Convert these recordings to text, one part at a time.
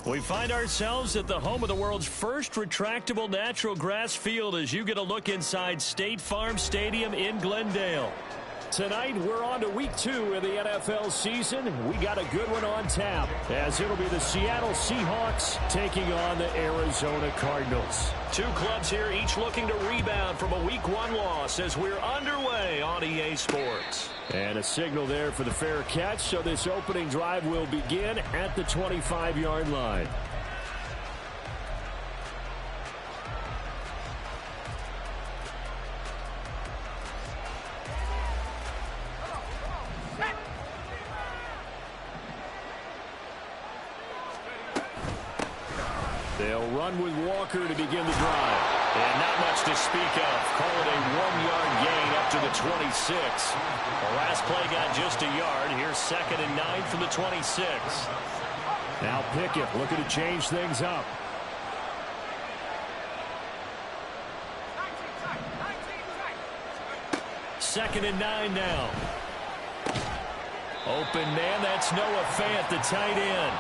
We find ourselves at the home of the world's first retractable natural grass field as you get a look inside State Farm Stadium in Glendale. Tonight, we're on to week 2 of the NFL season. We got a good one on tap, as it'll be the Seattle Seahawks taking on the Arizona Cardinals. Two clubs here, each looking to rebound from a week 1 loss as we're underway on EA Sports. And a signal there for the fair catch, so this opening drive will begin at the 25-yard line. They'll run with Walker to begin the drive. And not much to speak of. Call it a 1-yard gain up to the 26. The last play got just a yard. Here's 2nd and 9 from the 26. Now Pickett looking to change things up. Second and 9 now. Open man, that's Noah Fant, the tight end.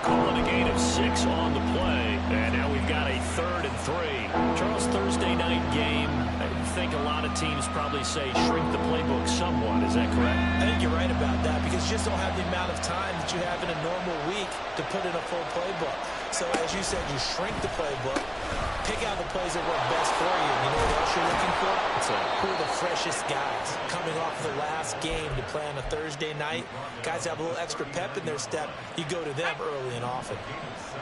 Calling a gain of 6 on the play. And now we've got a 3rd and 3. Charles, Thursday night game. I think a lot of teams probably say shrink the playbook somewhat. Is that correct? I think you're right about that because you just don't have the amount of time that you have in a normal week to put in a full playbook. So as you said, you shrink the playbook, pick out the plays that work best for you. You know what else you're looking for? Who are the freshest guys coming off the last game to play on a Thursday night? Guys have a little extra pep in their step. You go to them early and often.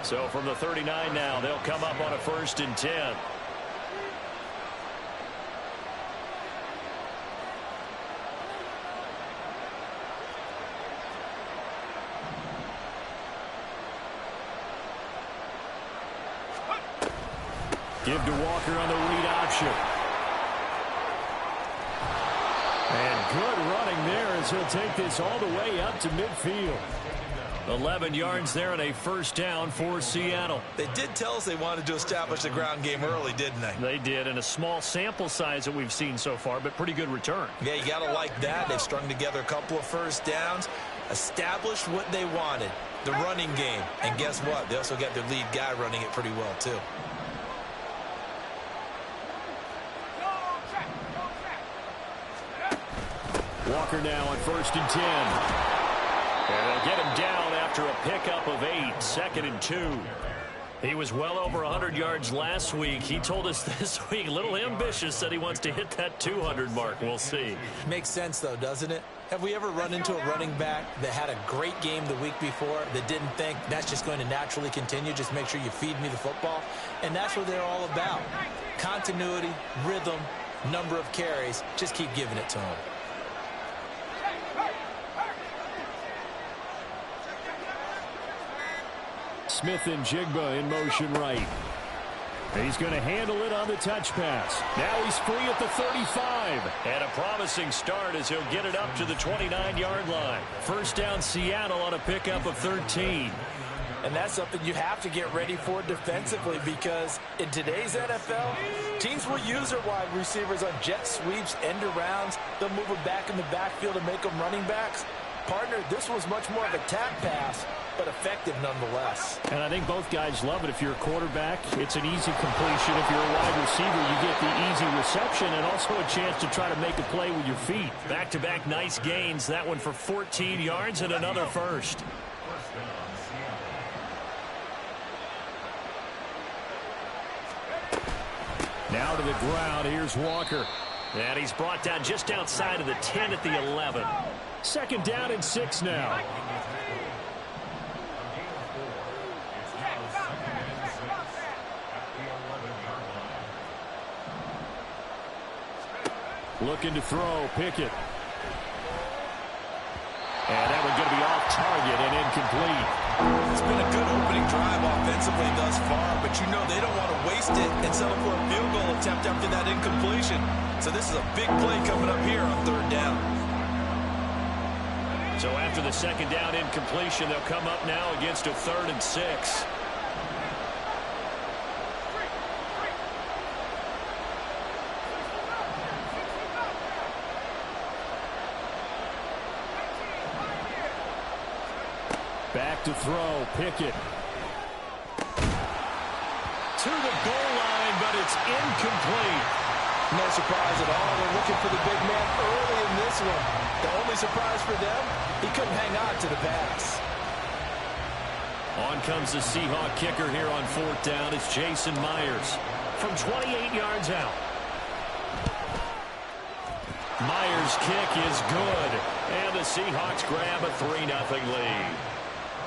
So from the 39 now, they'll come up on a 1st and 10. Give to Walker on the read option. And good running there as he'll take this all the way up to midfield. 11 yards there and a 1st down for Seattle. They did tell us they wanted to establish the ground game early, didn't they? They did, and a small sample size that we've seen so far, but pretty good return. Yeah, you got to like that. They've strung together a couple of 1st downs, established what they wanted, the running game. And guess what? They also got their lead guy running it pretty well, too. Walker now on 1st and 10. And they'll get him down after a pickup of 8, 2nd and 2. He was well over 100 yards last week. He told us this week, a little ambitious, said he wants to hit that 200 mark. We'll see. Makes sense, though, doesn't it? Have we ever run into a running back that had a great game the week before that didn't think that's just going to naturally continue? Just make sure you feed me the football. And that's what they're all about. Continuity, rhythm, number of carries. Just keep giving it to him. Smith and Jigba in motion right. He's going to handle it on the touch pass. Now he's free at the 35. And a promising start as he'll get it up to the 29-yard line. 1st down Seattle on a pickup of 13. And that's something you have to get ready for defensively because in today's NFL, teams will use their wide receivers on jet sweeps, end arounds. They'll move them back in the backfield and make them running backs. Partner, this was much more of a tap pass, but effective nonetheless. And I think both guys love it. If you're a quarterback, it's an easy completion. If you're a wide receiver, you get the easy reception and also a chance to try to make a play with your feet. Back-to-back nice gains. That one for 14 yards and another 1st. Now to the ground. Here's Walker. And he's brought down just outside of the 10 at the 11. 2nd down and 6 now. Looking to throw, Pickett. And that one's going to be off target and incomplete. It's been a good opening drive offensively thus far, but you know they don't want to waste it and settle for a field goal attempt after that incompletion. So this is a big play coming up here on 3rd down. So after the 2nd down incompletion, they'll come up now against a 3rd and 6. Back to throw, Pickett. It's incomplete. No surprise at all. They're looking for the big man early in this one. The only surprise for them, he couldn't hang on to the pass. On comes the Seahawk kicker here on 4th down. It's Jason Myers from 28 yards out. Myers' kick is good. And the Seahawks grab a 3-0 lead.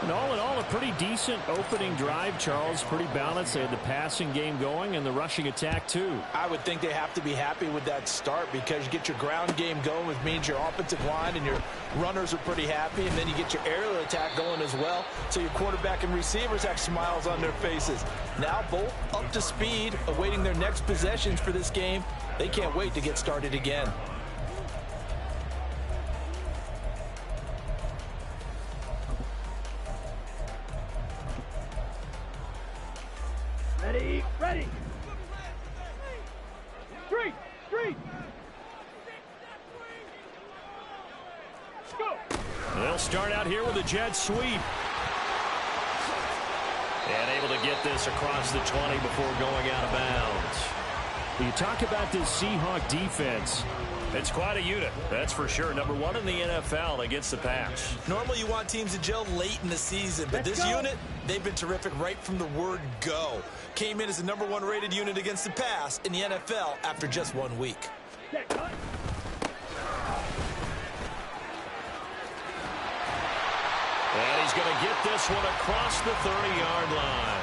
And all in all, a pretty decent opening drive, Charles. Pretty balanced. They had the passing game going and the rushing attack, too. I would think they have to be happy with that start because you get your ground game going, which means your offensive line and your runners are pretty happy, and then you get your aerial attack going as well, so your quarterback and receivers have smiles on their faces. Now both up to speed, awaiting their next possessions for this game. They can't wait to get started again. Ready. Street. Go. They'll start out here with a jet sweep. And able to get this across the 20 before going out of bounds. You talk about this Seahawk defense. It's quite a unit, that's for sure. Number 1 in the NFL against the pass. Normally you want teams to gel late in the season, but this unit, they've been terrific right from the word go. Came in as the number 1 rated unit against the pass in the NFL after just 1 week. And he's going to get this one across the 30-yard line.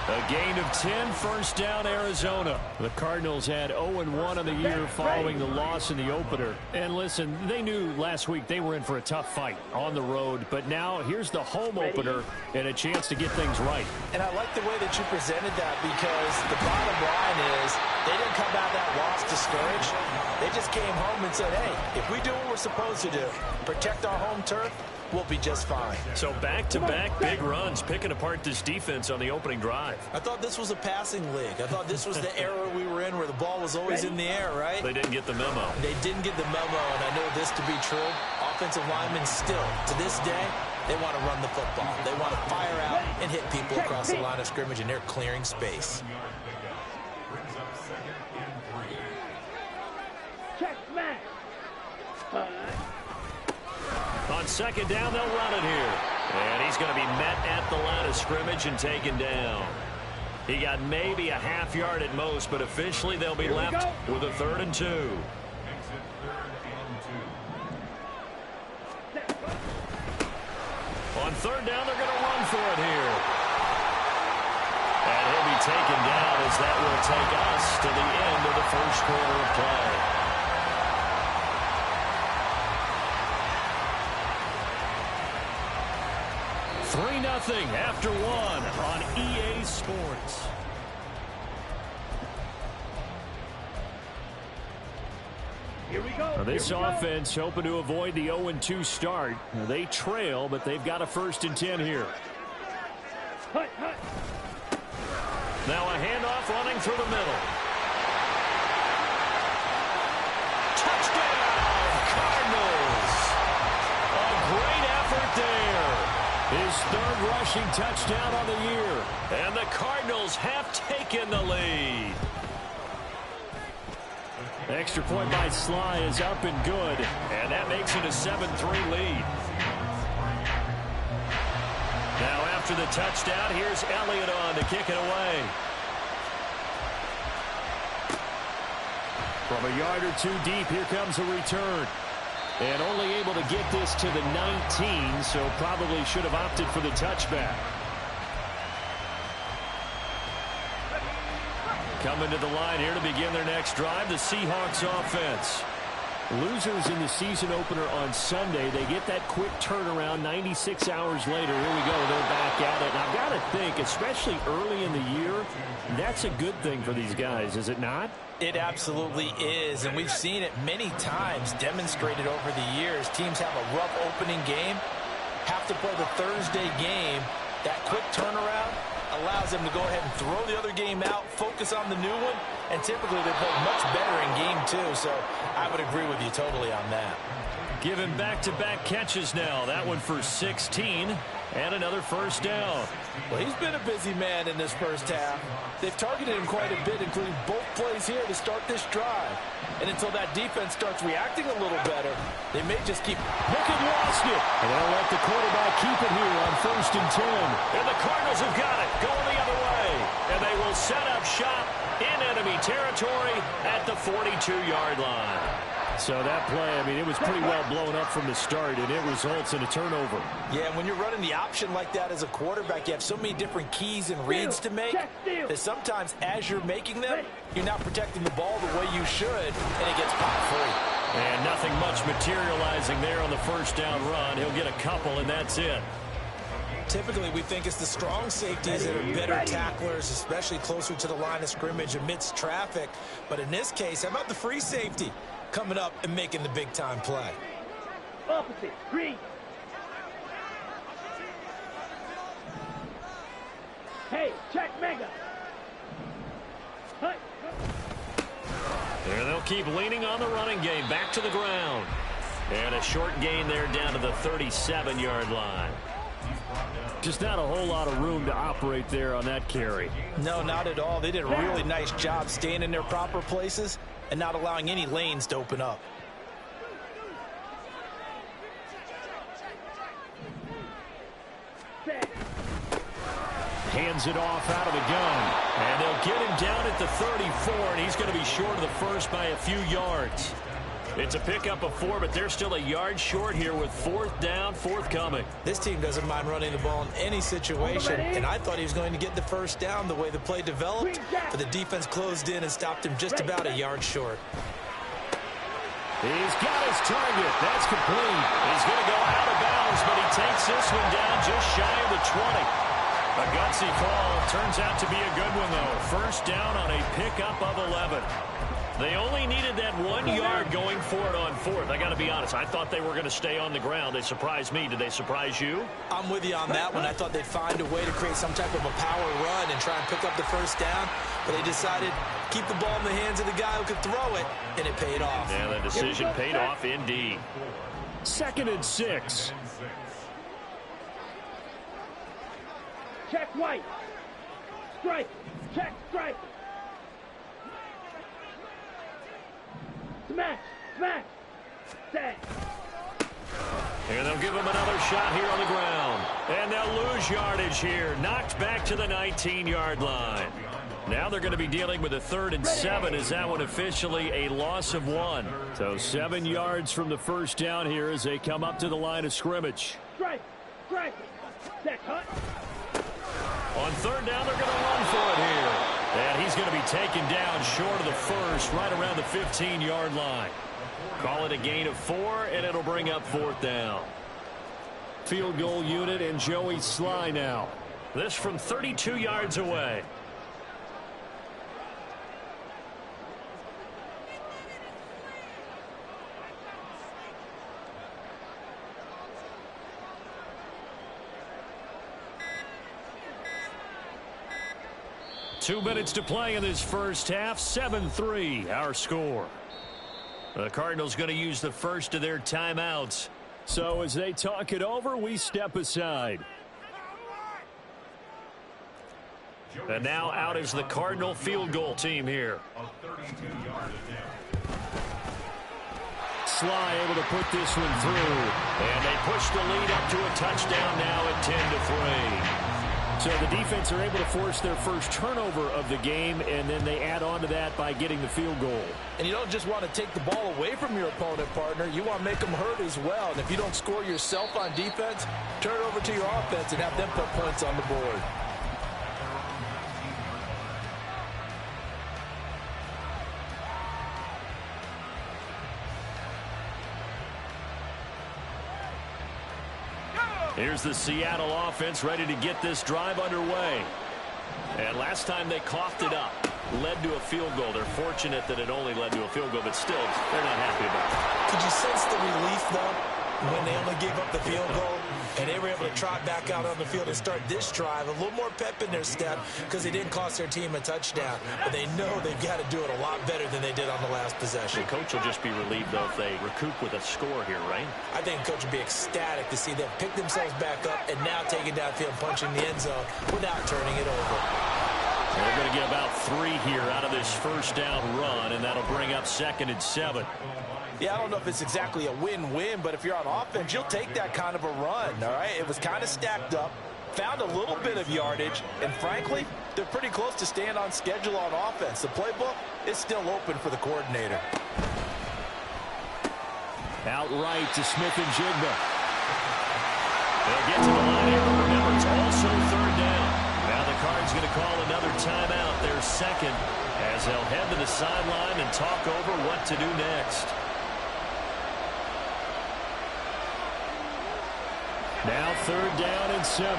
A gain of 10, first down, Arizona. The Cardinals had 0-1 on the year following the loss in the opener. And listen, they knew last week they were in for a tough fight on the road. But now here's the home opener and a chance to get things right. And I like the way that you presented that because the bottom line is they didn't come out of that loss discouraged. They just came home and said, hey, if we do what we're supposed to do, protect our home turf, we'll be just fine. So back-to-back big runs, picking apart this defense on the opening drive. I thought this was a passing league. I thought this was the era we were in where the ball was always in the air, right? They didn't get the memo. They didn't get the memo, and I know this to be true. Offensive linemen still, to this day, they want to run the football. They want to fire out and hit people across the line of scrimmage, and they're clearing space. Check, smash. On second down, they'll run it here. And he's going to be met at the line of scrimmage and taken down. He got maybe a half yard at most, but officially they'll be left with a 3rd and 2. On 3rd down, they're going to run for it here. And he'll be taken down as that will take us to the end of the first quarter of play. Nothing after 1 on EA Sports. Here we go. Now this offense hoping to avoid the 0-2 start. Now they trail, but they've got a 1st and 10 here. Hut. Now a handoff running through the middle. Touchdown, Cardinals. A great effort there. His 3rd rushing touchdown on the year. And the Cardinals have taken the lead. Extra point by Sly is up and good. And that makes it a 7-3 lead. Now after the touchdown, here's Elliott on to kick it away. From a yard or 2 deep, here comes a return. And only able to get this to the 19, so probably should have opted for the touchback. Coming to the line here to begin their next drive, the Seahawks offense. Losers in the season opener on Sunday. They get that quick turnaround 96 hours later. Here we go. They're back at it. And I've got to think, especially early in the year, that's a good thing for these guys, is it not? It absolutely is, and we've seen it many times demonstrated over the years. Teams have a rough opening game, have to play the Thursday game. That quick turnaround allows them to go ahead and throw the other game out, focus on the new one, and typically they play much better in game 2, so I would agree with you totally on that. Given back-to-back catches now. That one for 16. And another first down. Well, he's been a busy man in this first half. They've targeted him quite a bit, including both plays here to start this drive. And until that defense starts reacting a little better, they may just keep... Pickett lost it. And they'll let the quarterback keep it here on 1st and 10. And the Cardinals have got it, going the other way. And they will set up shop in enemy territory at the 42-yard line. So that play, I mean, it was pretty well blown up from the start, and it results in a turnover. Yeah, and when you're running the option like that as a quarterback, you have so many different keys and reads to make that sometimes as you're making them, you're not protecting the ball the way you should, and it gets popped free. And nothing much materializing there on the first down run. He'll get a couple, and that's it. Typically, we think it's the strong safeties that are better tacklers, especially closer to the line of scrimmage amidst traffic. But in this case, how about the free safety coming up and making the big-time play? Opposite, green. Hey, check mega. Hut. And they'll keep leaning on the running game. Back to the ground. And a short gain there down to the 37-yard line. Just not a whole lot of room to operate there on that carry. No, not at all. They did a really nice job staying in their proper places and not allowing any lanes to open up. Hands it off out of the gun. And they'll get him down at the 34, and he's going to be short of the first by a few yards. It's a pickup of 4, but they're still a yard short here with 4th down, forthcoming. This team doesn't mind running the ball in any situation, and I thought he was going to get the first down the way the play developed, but the defense closed in and stopped him just about a yard short. He's got his target. That's complete. He's going to go out of bounds, but he takes this one down just shy of the 20. A gutsy call. Turns out to be a good one, though. First down on a pickup of 11. They only needed that 1 yard going for it on 4th. I got to be honest. I thought they were going to stay on the ground. They surprised me. Did they surprise you? I'm with you on that one. I thought they'd find a way to create some type of a power run and try and pick up the first down, but they decided keep the ball in the hands of the guy who could throw it, and it paid off. Yeah, the decision paid off indeed. 2nd and 6. Check white. Strike. Check strike. Smash. Smash. Set. And they'll give him another shot here on the ground. And they'll lose yardage here. Knocked back to the 19-yard line. Now they're going to be dealing with a 3rd and 7. Is that one officially a loss of 1? So 7 yards from the first down here as they come up to the line of scrimmage. Strike. Strike. Set. Hut. On 3rd down, they're going to run for it here. And he's going to be taken down short of the first, right around the 15-yard line. Call it a gain of 4, and it'll bring up 4th down. Field goal unit and Joey Sly now. This from 32 yards away. Two minutes to play in this first half. 7-3, our score. The Cardinals going to use the first of their timeouts. So as they talk it over, we step aside. And now out is the Cardinal field goal team here. Sly able to put this one through. And they push the lead up to a touchdown now at 10-3. So the defense are able to force their first turnover of the game, and then they add on to that by getting the field goal. And you don't just want to take the ball away from your opponent, partner. You want to make them hurt as well. And if you don't score yourself on defense, turn it over to your offense and have them put points on the board. Here's the Seattle offense ready to get this drive underway. And last time they coughed it up, led to a field goal. They're fortunate that it only led to a field goal, but still, they're not happy about it. Could you sense the relief, though? when they only gave up the field goal and they were able to trot back out on the field and start this drive. A little more pep in their step because they didn't cost their team a touchdown. But they know they've got to do it a lot better than they did on the last possession. The coach will just be relieved, though, if they recoup with a score here, right? I think the coach will be ecstatic to see them pick themselves back up and now take it downfield, punching the end zone without turning it over. They're going to get about 3 here out of this first down run, and that'll bring up 2nd and 7. Yeah, I don't know if it's exactly a win-win, but if you're on offense, you'll take that kind of a run, all right? It was kind of stacked up, found a little bit of yardage, and frankly, they're pretty close to staying on schedule on offense. The playbook is still open for the coordinator. Outright to Smith-Njigba. They'll get to the line here, but remember, it's also 3rd down. Now the Cards going to call another timeout, their second, as they'll head to the sideline and talk over what to do next. Now 3rd down and 7.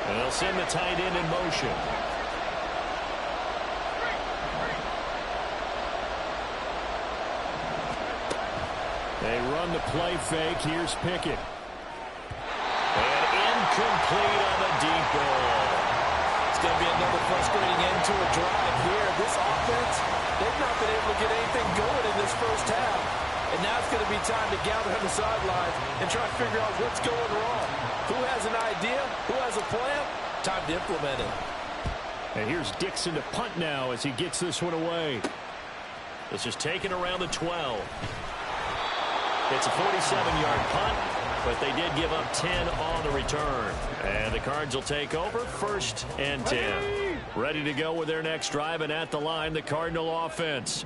And they'll send the tight end in motion. They run the play fake. Here's Pickett. And incomplete on the deep ball. It's going to be another frustrating end to a drive here. This offense, they've not been able to get anything going in this first half. And now it's going to be time to gather on the sidelines and try to figure out what's going wrong. Who has an idea? Who has a plan? Time to implement it. And here's Dixon to punt now as he gets this one away. This is taken around the 12. It's a 47-yard punt, but they did give up 10 on the return. And the Cards will take over 1st and 10. Ready to go with their next drive, and at the line, the Cardinal offense.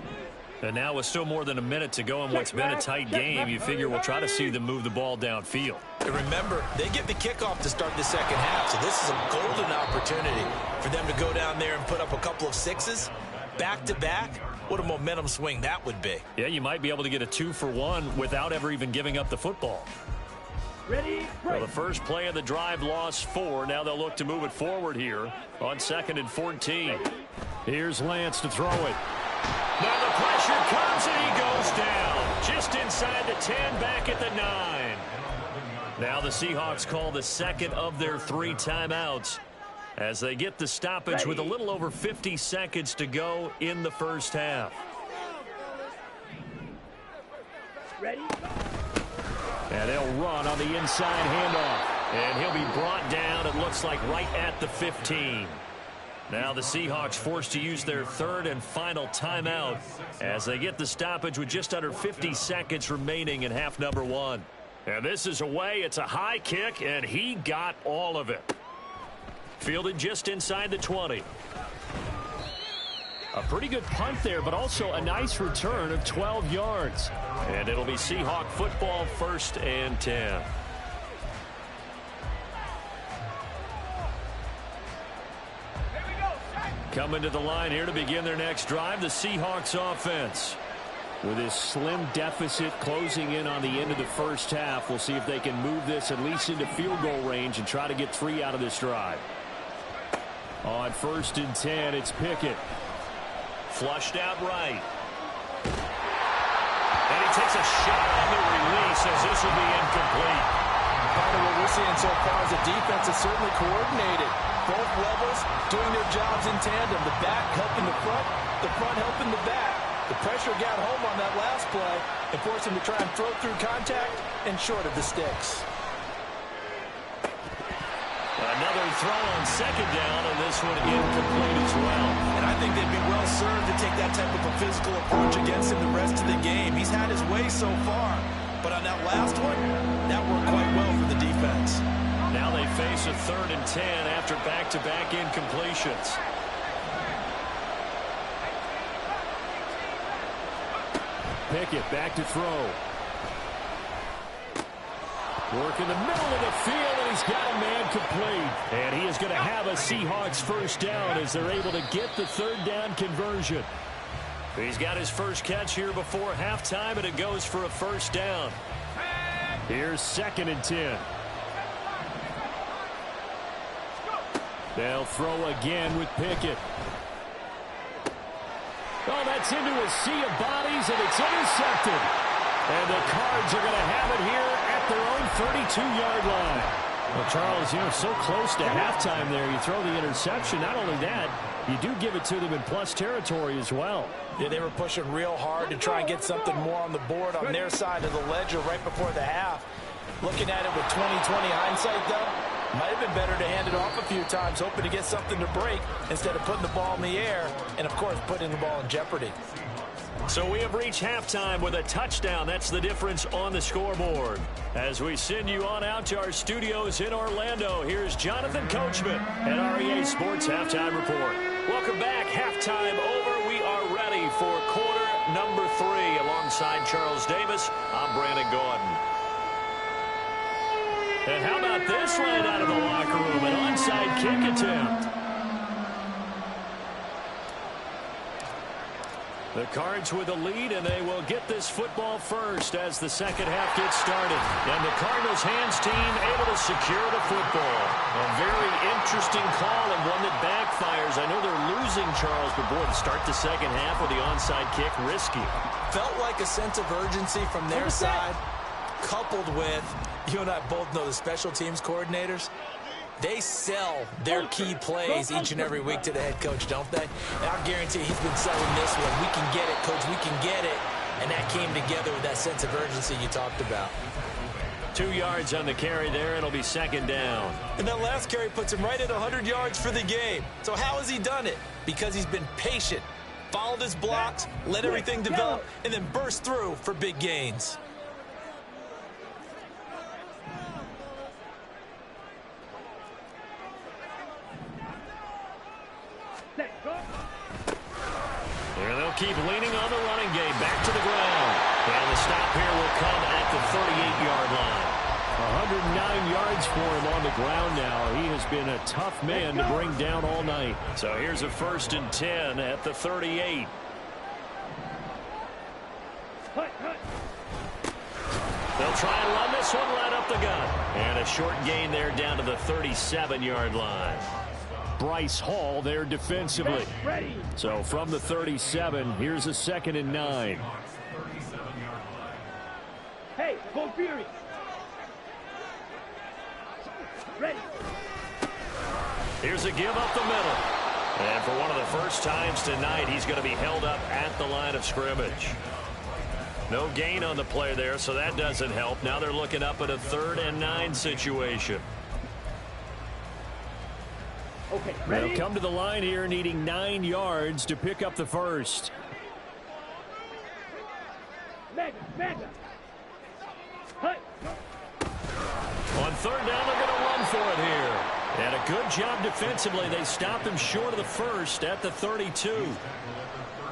And now with still more than a minute to go in what's been a tight game, you figure we'll try to see them move the ball downfield. And remember, they get the kickoff to start the second half, so this is a golden opportunity for them to go down there and put up a couple of sixes back-to-back. What a momentum swing that would be. Yeah, you might be able to get a 2-for-1 without ever even giving up the football. Ready, Well, the first play of the drive lost 4. Now they'll look to move it forward here on 2nd and 14. Here's Lance to throw it. Now the pressure comes and he goes down. Just inside the 10, back at the 9. Now the Seahawks call the second of their 3 timeouts as they get the stoppage with a little over 50 seconds to go in the first half. ready, And they'll run on the inside handoff. And he'll be brought down, it looks like, right at the 15. Now the Seahawks forced to use their 3rd and final timeout as they get the stoppage with just under 50 seconds remaining in half number 1. And this is away. It's a high kick, and he got all of it. Fielded just inside the 20. A pretty good punt there, but also a nice return of 12 yards. And it'll be Seahawk football, 1st and 10. Coming to the line here to begin their next drive, the Seahawks offense. With this slim deficit closing in on the end of the first half, we'll see if they can move this at least into field goal range and try to get 3 out of this drive. On 1st and 10, it's Pickett. Flushed out right. And he takes a shot on the release as this will be incomplete. Part of what we're seeing so far is the defense is certainly coordinated. Both levels doing their jobs in tandem. The back helping the front helping the back. The pressure got home on that last play and forced him to try and throw through contact and short of the sticks. Another throw on 2nd down, and this one incomplete as well. And I think they'd be well served to take that type of a physical approach against him the rest of the game. He's had his way so far, but on that last one, that worked quite well for the defense. Now they face a 3rd and 10 after back-to-back incompletions. Pickett back to throw. Work in the middle of the field, and he's got a man complete. And he is going to have a Seahawks 1st down as they're able to get the 3rd down conversion. He's got his first catch here before halftime, and it goes for a 1st down. Here's 2nd and 10. They'll throw again with Pickett. Oh, that's into a sea of bodies, and it's intercepted. And the Cards are going to have it here at their own 32-yard line. Well, Charles, so close to halftime there. You throw the interception. Not only that, you do give it to them in plus territory as well. Yeah, they were pushing real hard to try and get something more on the board on their side of the ledger right before the half. Looking at it with 20/20 hindsight, though, might have been better to hand it off a few times, hoping to get something to break instead of putting the ball in the air and, of course, putting the ball in jeopardy. So we have reached halftime with a touchdown. That's the difference on the scoreboard. As we send you on out to our studios in Orlando, here's Jonathan Coachman at REA Sports Halftime Report. Welcome back. Halftime over. We are ready for quarter number 3. Alongside Charles Davis, I'm Brandon Gaudin. And how about this right out of the locker room? An onside kick attempt. The Cards with a lead, and they will get this football first as the second half gets started. And the Cardinals hands team able to secure the football. A very interesting call and one that backfires. I know they're losing, Charles, but boy, to start the second half with the onside kick, risky. Felt like a sense of urgency from their side, coupled with, you and I both know the special teams coordinators. They sell their key plays each and every week to the head coach, don't they? And I guarantee he's been selling this one. We can get it, coach. We can get it. And that came together with that sense of urgency you talked about. 2 yards on the carry there. It'll be second down. And that last carry puts him right at 100 yards for the game. So how has he done it? Because he's been patient, followed his blocks, let everything develop, and then burst through for big gains. Here they'll keep leaning on the running game. Back to the ground. And the stop here will come at the 38-yard line. 109 yards for him on the ground now. He has been a tough man to bring down all night. So here's a 1st and 10 at the 38. They'll try and run this one right up the gut. And a short gain there down to the 37-yard line. Bryce Hall there defensively. So from the 37, here's a 2nd and 9. Hey, go Fury. Ready. Here's a give up the middle. And for one of the first times tonight, he's going to be held up at the line of scrimmage. No gain on the play there, so that doesn't help. Now they're looking up at a 3rd and 9 situation. Okay, ready? They'll come to the line here needing 9 yards to pick up the first. Mega. Hey. On 3rd down, they're going to run for it here. And a good job defensively. They stopped him short of the first at the 32.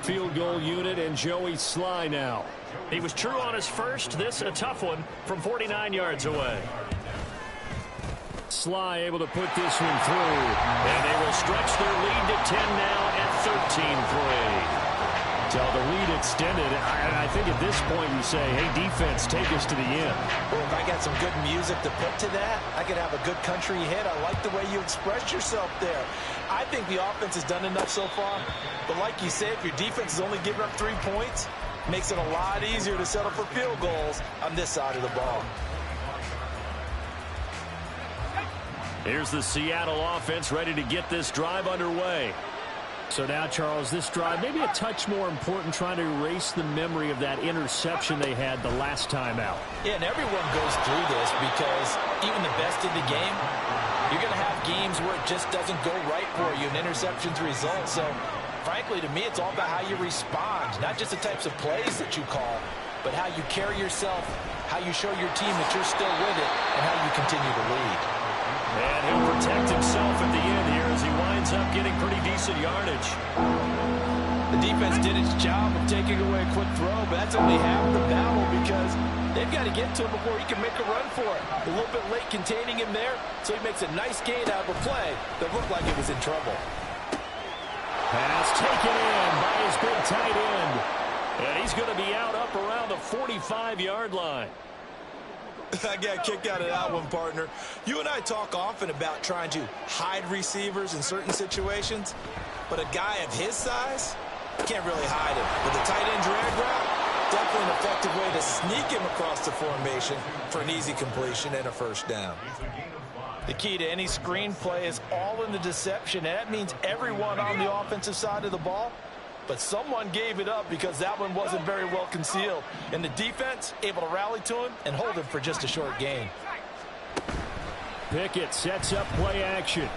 Field goal unit and Joey Sly now. He was true on his first. This a tough one from 49 yards away. Sly able to put this one through. And they will stretch their lead to 10 now at 13-3. So the lead extended. I think at this point you say, hey, defense, take us to the end. Well, if I got some good music to put to that, I could have a good country hit. I like the way you expressed yourself there. I think the offense has done enough so far. But like you said, if your defense is only giving up 3 points, makes it a lot easier to settle for field goals on this side of the ball. Here's the Seattle offense ready to get this drive underway. So now, Charles, this drive maybe a touch more important, trying to erase the memory of that interception they had the last time out. Yeah, and everyone goes through this because even the best in the game, you're going to have games where it just doesn't go right for you and interceptions result. So, frankly, to me, it's all about how you respond, not just the types of plays that you call, but how you carry yourself, how you show your team that you're still with it, and how you continue to lead. And he'll protect himself at the end here as he winds up getting pretty decent yardage. The defense did its job of taking away a quick throw, but that's only half the battle because they've got to get to him before he can make a run for it. A little bit late containing him there, so he makes a nice gain out of a play that looked like it was in trouble. Pass taken in by his big tight end. And he's going to be out up around the 45-yard line. I got a kick out of that one, partner. You and I talk often about trying to hide receivers in certain situations, but a guy of his size, Can't really hide him. With the tight end drag route, definitely an effective way to sneak him across the formation for an easy completion and a first down. The key to any screen play is all in the deception, and that means everyone on the offensive side of the ball. But someone gave it up because that one wasn't very well concealed. And the defense able to rally to him and hold him for just a short gain. Pickett sets up play action.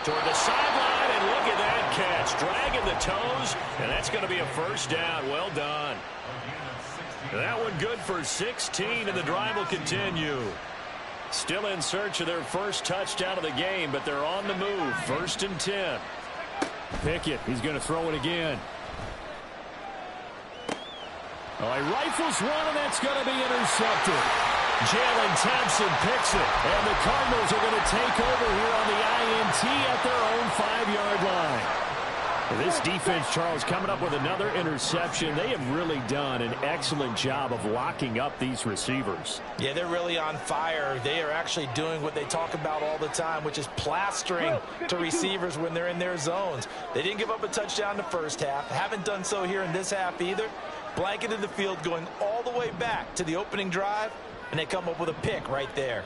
Toward the sideline, and look at that catch. Dragging the toes, and that's going to be a first down. Well done. That one good for 16, and the drive will continue. Still in search of their first touchdown of the game, but they're on the move. 1st and 10. Pickett, he's going to throw it again. Oh, he rifles one, and that's going to be intercepted. Jalen Thompson picks it, and the Cardinals are going to take over here on the INT at their own 5-yard line. This defense, Charles, coming up with another interception. They have really done an excellent job of locking up these receivers. Yeah, they're really on fire. They are actually doing what they talk about all the time, which is plastering to receivers when they're in their zones. They didn't give up a touchdown in the first half. Haven't done so here in this half either. Blanketed the field going all the way back to the opening drive, and they come up with a pick right there.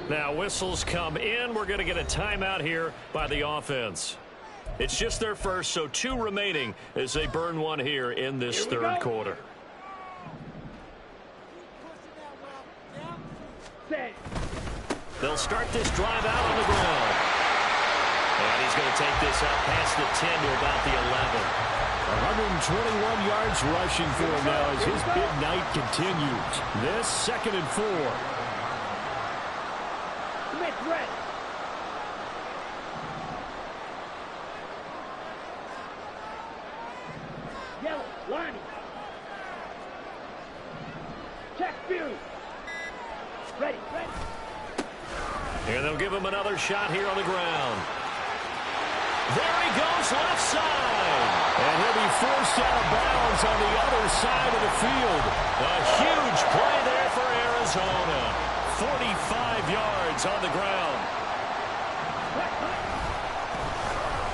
Now whistles come in. We're going to get a timeout here by the offense. It's just their first, so 2 remaining as they burn one here in this third quarter. They'll start this drive out on the ground. And he's going to take this up past the 10 to about the 11. 121 yards rushing for him now as his big night continues. This 2nd and 4. Red. Yellow, Lonnie. Check Fury. Ready. And they'll give him another shot here on the ground. There he goes, left side. And he'll be forced out of bounds on the other side of the field. A huge play there for Arizona. 45 yards on the ground.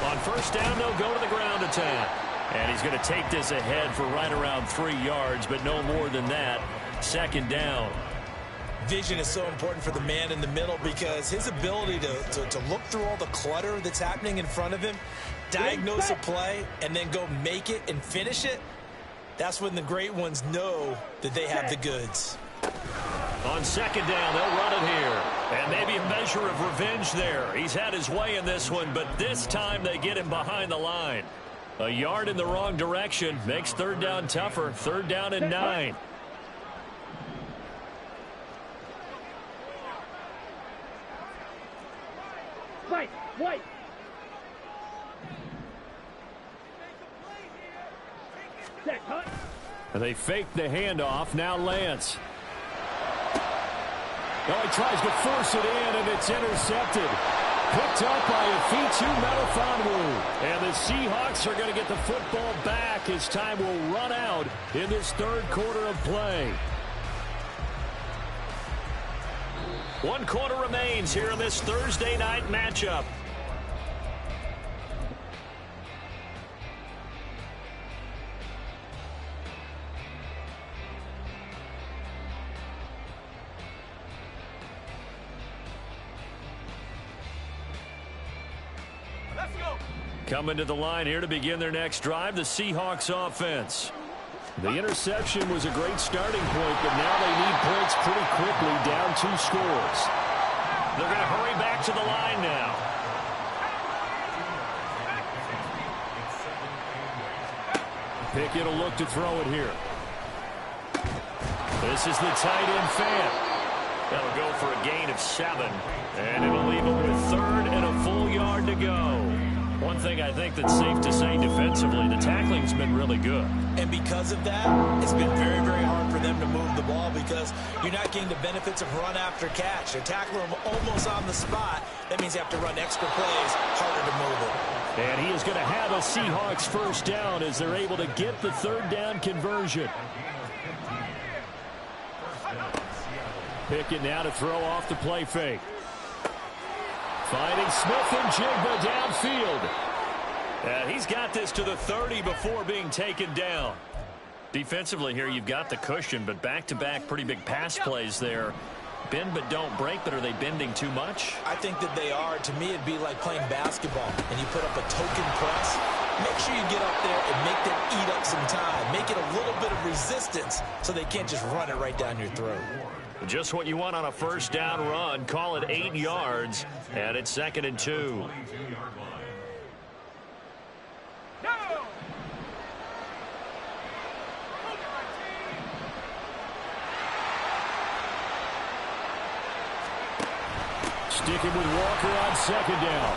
On first down, they'll go to the ground attack. And he's going to take this ahead for right around 3 yards, but no more than that. 2nd down. Vision is so important for the man in the middle because his ability to look through all the clutter that's happening in front of him, diagnose a play, and then go make it and finish it, that's when the great ones know that they have the goods. On 2nd down, they'll run it here. And maybe a measure of revenge there. He's had his way in this one, but this time they get him behind the line. A yard in the wrong direction makes 3rd down tougher. 3rd down and 9. White. Set cut. And they fake the handoff. Now Lance. Oh, he tries to force it in, and it's intercepted. Picked up by Afitu Melifonwu. And the Seahawks are going to get the football back as time will run out in this 3rd quarter of play. 1 quarter remains here in this Thursday night matchup. Coming to the line here to begin their next drive, the Seahawks offense. The interception was a great starting point, but now they need points pretty quickly, down 2 scores. They're going to hurry back to the line now. Pickett will look to throw it here. This is the tight end Fant. That'll go for a gain of 7, and it'll leave them with 3rd and a full yard to go. One thing I think that's safe to say defensively, the tackling's been really good. And because of that, it's been very, very hard for them to move the ball because you're not getting the benefits of run after catch. They're tackling them almost on the spot. That means you have to run extra plays, harder to move it. And he is going to have a Seahawks first down as they're able to get the 3rd down conversion. Pickett now to throw off the play fake. Finding Smith-Njigba downfield. He's got this to the 30 before being taken down. Defensively here, you've got the cushion, but back-to-back pretty big pass plays there. Bend but don't break, but are they bending too much? I think that they are. To me, it'd be like playing basketball, and you put up a token press. Make sure you get up there and make them eat up some time. Make it a little bit of resistance so they can't just run it right down your throat. Just what you want on a first down run. Call it 8 yards, and it's 2nd and 2. Sticking with Walker on 2nd down.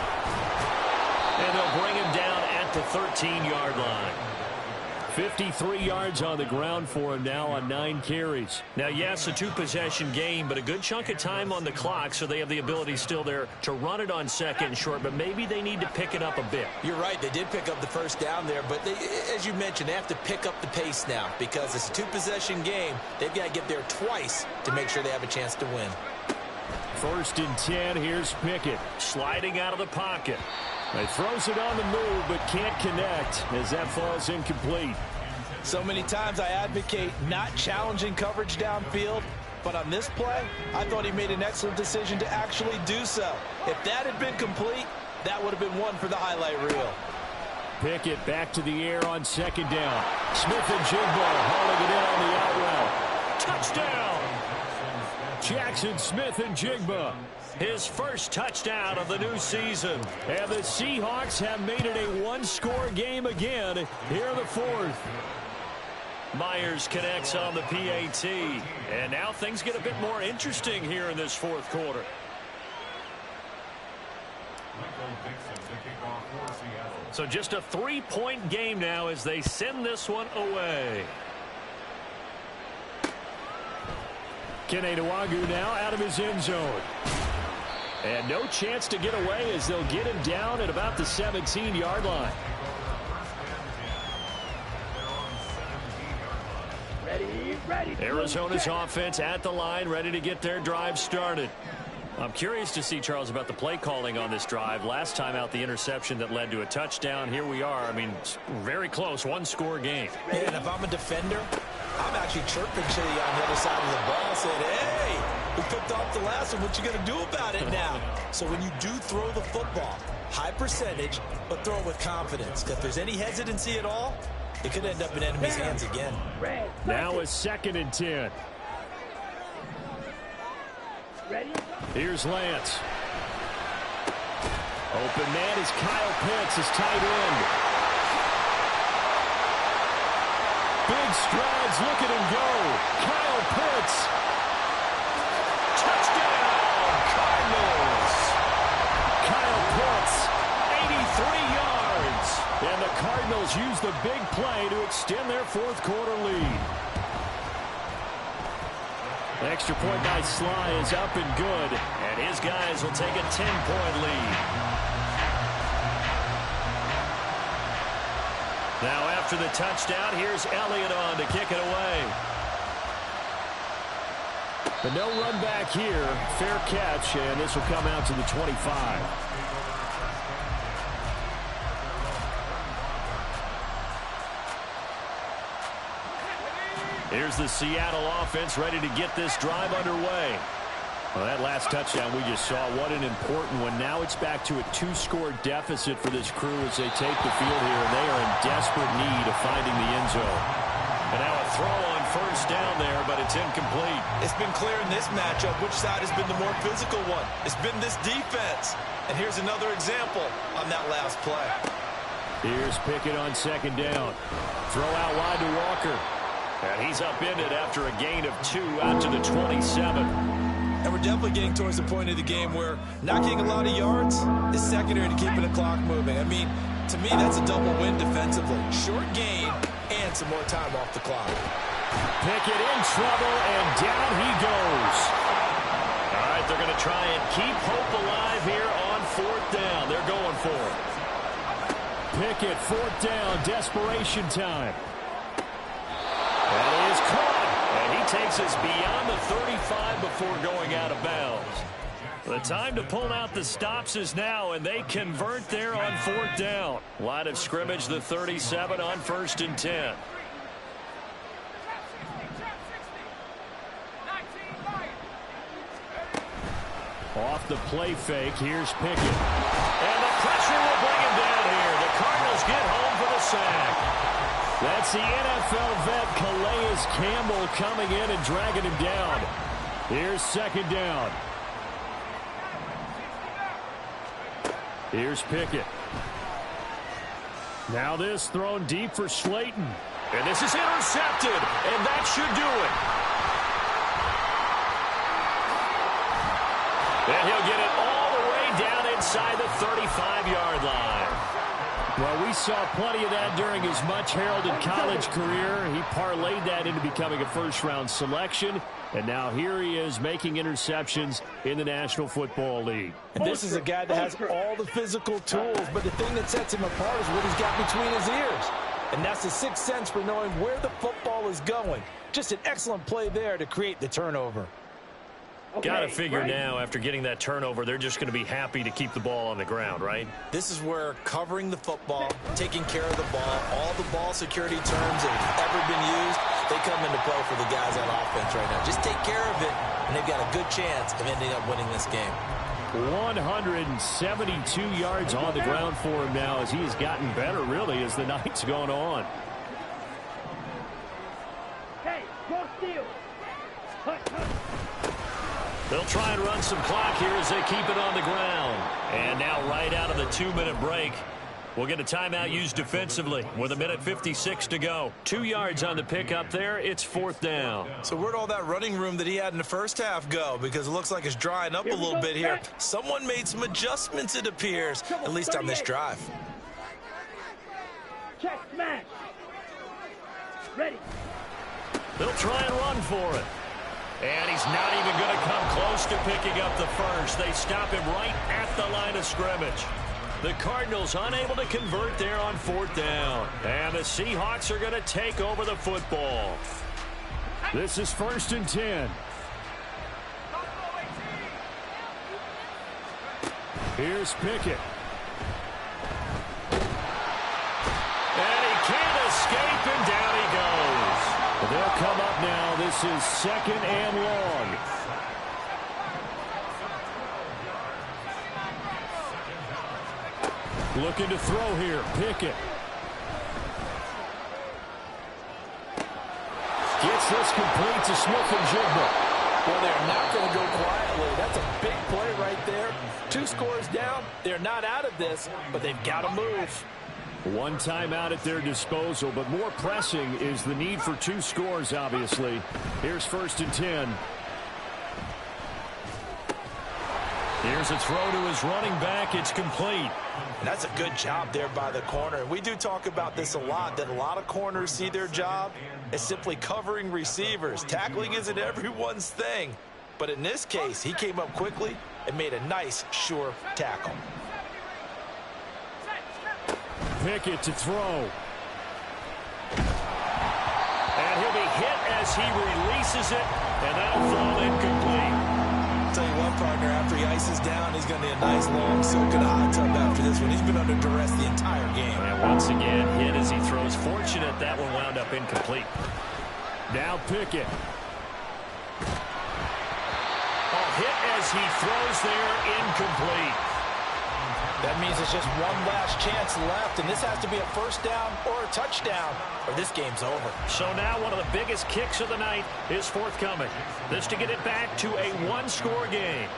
And they'll bring him down at the 13-yard line. 53 yards on the ground for him now on 9 carries. Now, yes, a 2-possession game, but a good chunk of time on the clock, so they have the ability still there to run it on 2nd and short, but maybe they need to pick it up a bit. You're right. They did pick up the first down there, but as you mentioned, they have to pick up the pace now because it's a 2-possession game. They've got to get there twice to make sure they have a chance to win. 1st and 10. Here's Pickett sliding out of the pocket. He throws it on the move but can't connect as that falls incomplete. So many times I advocate not challenging coverage downfield, but on this play, I thought he made an excellent decision to actually do so. If that had been complete, that would have been one for the highlight reel. Pickett back to the air on 2nd down. Smith-Njigba hauling it in on the out route. Touchdown! Jackson Smith-Njigba, his first touchdown of the new season. And the Seahawks have made it a 1-score game again here in the 4th. Myers connects on the PAT. And now things get a bit more interesting here in this 4th quarter. So just a 3-point game now as they send this one away. Kene Nwangwu now out of his end zone. And no chance to get away as they'll get him down at about the 17-yard line. Ready. Arizona's offense at the line, ready to get their drive started. I'm curious to see, Charles, about the play calling on this drive. Last time out, the interception that led to a touchdown. Here we are. I mean, very close, 1-score game. Yeah, and if I'm a defender, I'm actually chirping Chili on the other side of the ball, saying, hey, we picked off the last one. What you going to do about it now? So when you do throw the football, high percentage, but throw it with confidence. Because if there's any hesitancy at all, it could end up in enemy's hands again. Now it's 2nd and 10. Ready? Here's Lance. Open man is Kyle Pitts, his tight end. Big strides, look at him go. Kyle Pitts. Touchdown, Cardinals. Kyle Pitts, 83 yards. And the Cardinals use the big play to extend their 4th quarter lead. Extra point by Sly is up and good, and his guys will take a 10-point lead. Now after the touchdown, here's Elliott on to kick it away. But no run back here. Fair catch, and this will come out to the 25. Here's the Seattle offense ready to get this drive underway. Well, that last touchdown we just saw, what an important one. Now it's back to a 2-score deficit for this crew as they take the field here, and they are in desperate need of finding the end zone. And now a throw on 1st down there, but it's incomplete. It's been clear in this matchup which side has been the more physical one. It's been this defense. And here's another example on that last play. Here's Pickett on 2nd down. Throw out wide to Walker. And he's upended after a gain of 2 out to the 27. And we're definitely getting towards the point of the game where not getting a lot of yards is secondary to keeping the clock moving. I mean, to me, that's a double win defensively. Short gain and some more time off the clock. Pickett in trouble, and down he goes. All right, they're going to try and keep hope alive here on 4th down. They're going for it. Pickett, 4th down, desperation time. And he is caught, and he takes us beyond the 35 before going out of bounds. The time to pull out the stops is now, and they convert there on 4th down. Line of scrimmage, the 37 on 1st and 10. Off the play fake, here's Pickett. And the pressure will bring him down here. The Cardinals get home for the sack. That's the NFL vet Calais Campbell coming in and dragging him down. Here's 2nd down. Here's Pickett. Now this thrown deep for Slayton. And this is intercepted. And that should do it. And he'll get it all the way down inside the 35-yard line. Well, we saw plenty of that during his much-heralded college career. He parlayed that into becoming a first-round selection. And now here he is making interceptions in the National Football League. And this is a guy that has all the physical tools, but the thing that sets him apart is what he's got between his ears. And that's the sixth sense for knowing where the football is going. Just an excellent play there to create the turnover. Got to figure now, after getting that turnover, they're just going to be happy to keep the ball on the ground, right? This is where covering the football, taking care of the ball, all the ball security terms that have ever been used, they come into play for the guys on offense right now. Just take care of it, and they've got a good chance of ending up winning this game. 172 yards on the ground for him now as he has gotten better, really, as the night's gone on. Hey, cross steal. They'll try and run some clock here as they keep it on the ground. And now right out of the 2-minute break, we'll get a timeout used defensively with 1:56 to go. 2 yards on the pickup there. It's 4th down. So where'd all that running room that he had in the first half go? Because it looks like it's drying up a little bit here. Someone made some adjustments, it appears, at least on this drive. Check smash. Ready. They'll try and run for it. And he's not even going to come close to picking up the first. They stop him right at the line of scrimmage. The Cardinals unable to convert there on 4th down. And the Seahawks are going to take over the football. This is 1st and 10. Here's Pickett. And he can't escape, and down he goes. They'll come up now. This is 2nd and long. Looking to throw here. Pickett. Gets this complete to Smith-Njigba. Well, they're not going to go quietly. That's a big play right there. 2 scores down. They're not out of this, but they've got to move. One timeout at their disposal, but more pressing is the need for 2 scores, obviously. Here's 1st and 10. Here's a throw to his running back. It's complete. And that's a good job there by the corner. And we do talk about this a lot, that a lot of corners see their job as simply covering receivers. Tackling isn't everyone's thing. But in this case, he came up quickly and made a nice, sure tackle. Pickett to throw. And he'll be hit as he releases it, and that'll fall incomplete. Tell you what, partner, after he ices down, he's going to need a nice long soak in a hot tub after this one. He's been under duress the entire game. And once again, hit as he throws. Fortunate that one wound up incomplete. Now Pickett. Hit as he throws there, incomplete. That means it's just one last chance left, and this has to be a 1st down or a touchdown, or this game's over. So now one of the biggest kicks of the night is forthcoming. This to get it back to a 1-score game.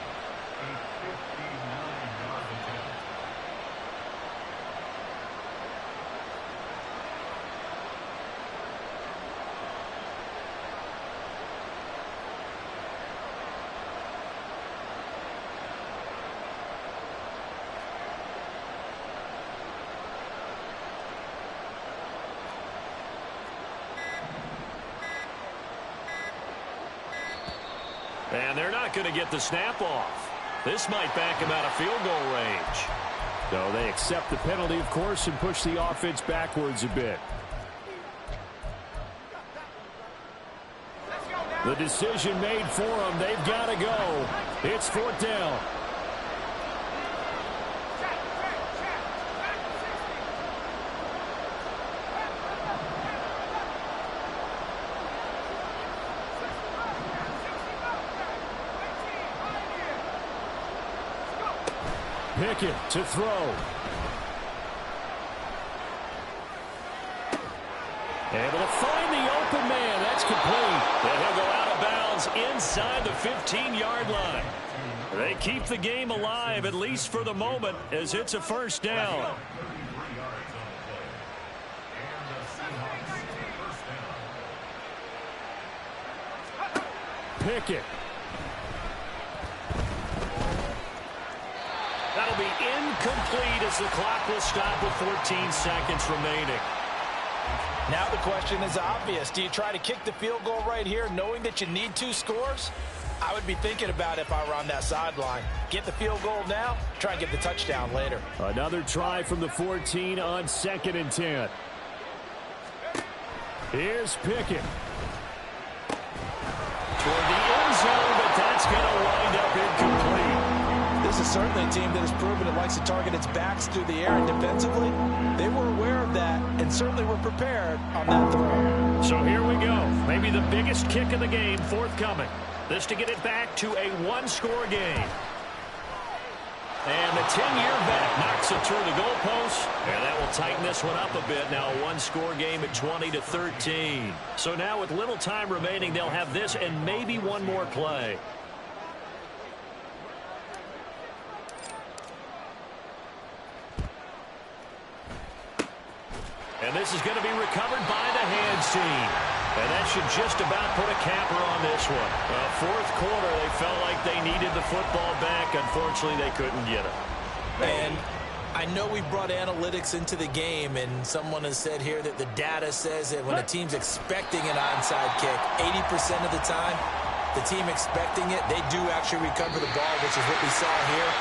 And they're not going to get the snap off. This might back him out of field goal range. So they accept the penalty, of course, and push the offense backwards a bit. Let's go now. The decision made for them. They've got to go. It's 4th down. Pickett to throw. Able to find the open man. That's complete. And he'll go out of bounds inside the 15-yard line. They keep the game alive, at least for the moment, as it's a 1st down. Pickett. That'll be incomplete as the clock will stop with 14 seconds remaining. Now the question is obvious. Do you try to kick the field goal right here knowing that you need 2 scores? I would be thinking about it if I were on that sideline. Get the field goal now, try and get the touchdown later. Another try from the 14 on 2nd and 10. Here's Pickett. Toward the end zone, but that's going to wind up incomplete. This is certainly a team that has proven it likes to target its backs through the air, and defensively, they were aware of that and certainly were prepared on that throw. So here we go. Maybe the biggest kick of the game forthcoming. This to get it back to a 1-score game. And the 10-year vet knocks it through the goalpost, and that will tighten this one up a bit. Now a 1-score game at 20-13. So now with little time remaining, they'll have this and maybe one more play. And this is going to be recovered by the hands team. And that should just about put a capper on this one. 4th quarter, they felt like they needed the football back. Unfortunately, they couldn't get it. And I know we brought analytics into the game, and someone has said here that the data says that when a team's expecting an onside kick, 80% of the time, the team expecting it, they do actually recover the ball, which is what we saw here.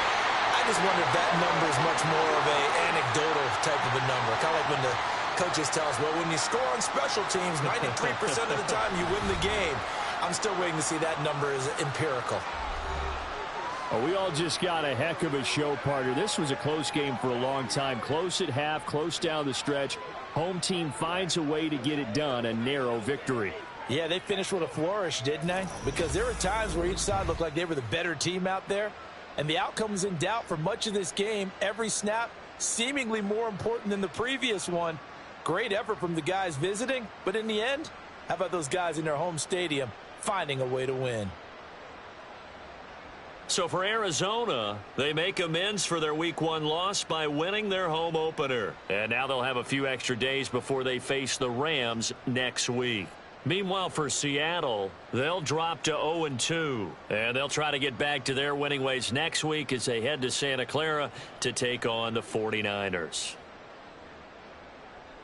I just wonder if that number is much more of an anecdotal type of a number. Kind of like when the coaches tell us, well, when you score on special teams, 93% of the time you win the game. I'm still waiting to see that number is empirical. Oh, we all just got a heck of a show, partner. This was a close game for a long time. Close at half, close down the stretch. Home team finds a way to get it done, a narrow victory. Yeah, they finished with a flourish, didn't they? Because there were times where each side looked like they were the better team out there. And the outcome was in doubt for much of this game. Every snap seemingly more important than the previous one. Great effort from the guys visiting. But in the end, how about those guys in their home stadium finding a way to win? So for Arizona, they make amends for their Week 1 loss by winning their home opener. And now they'll have a few extra days before they face the Rams next week. Meanwhile, for Seattle, they'll drop to 0-2. And they'll try to get back to their winning ways next week as they head to Santa Clara to take on the 49ers.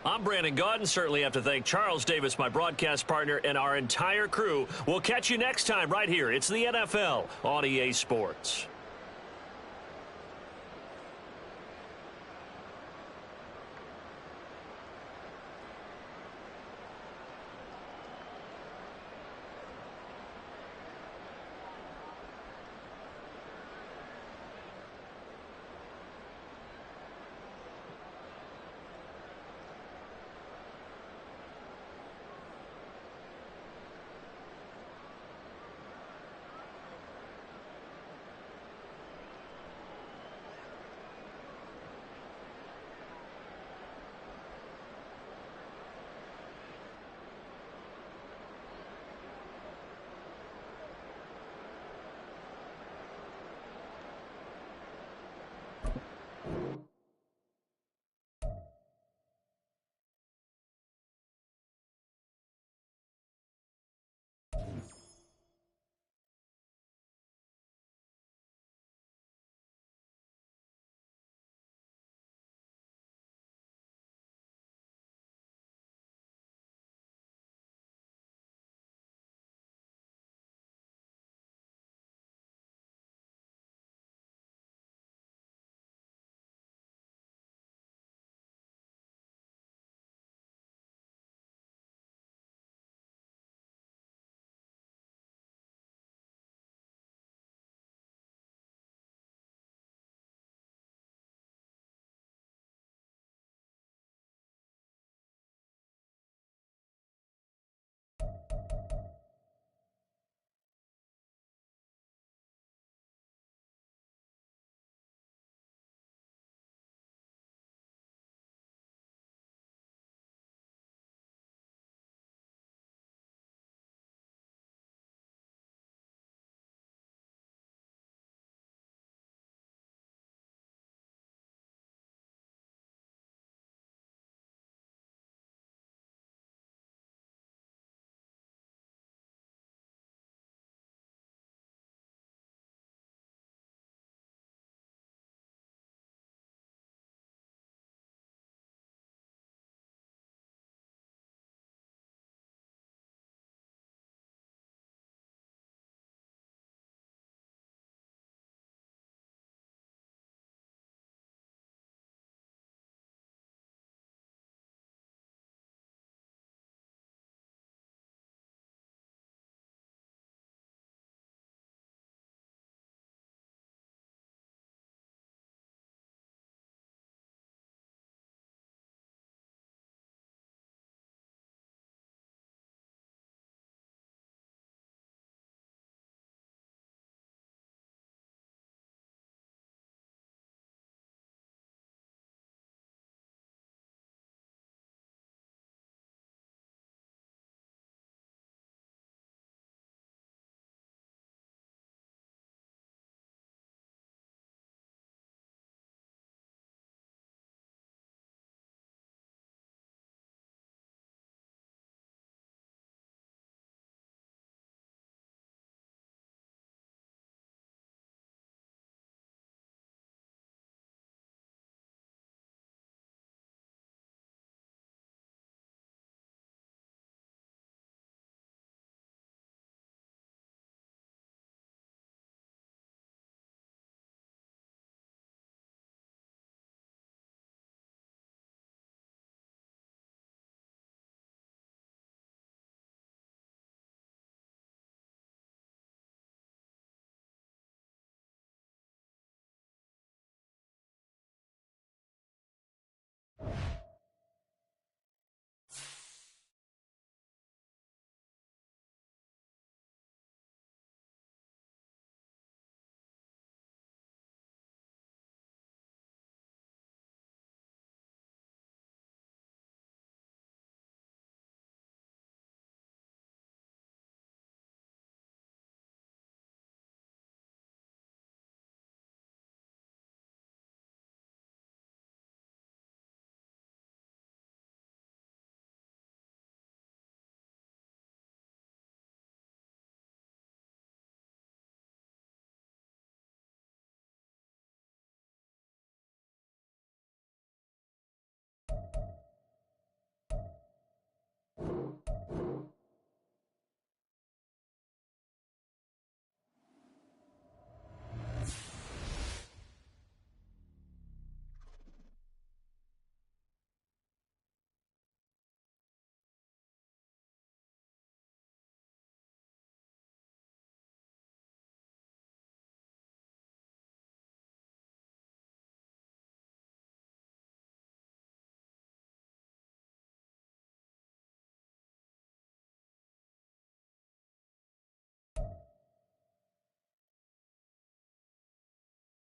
I'm Brandon Gaudin. Certainly have to thank Charles Davis, my broadcast partner, and our entire crew. We'll catch you next time right here. It's the NFL on EA Sports.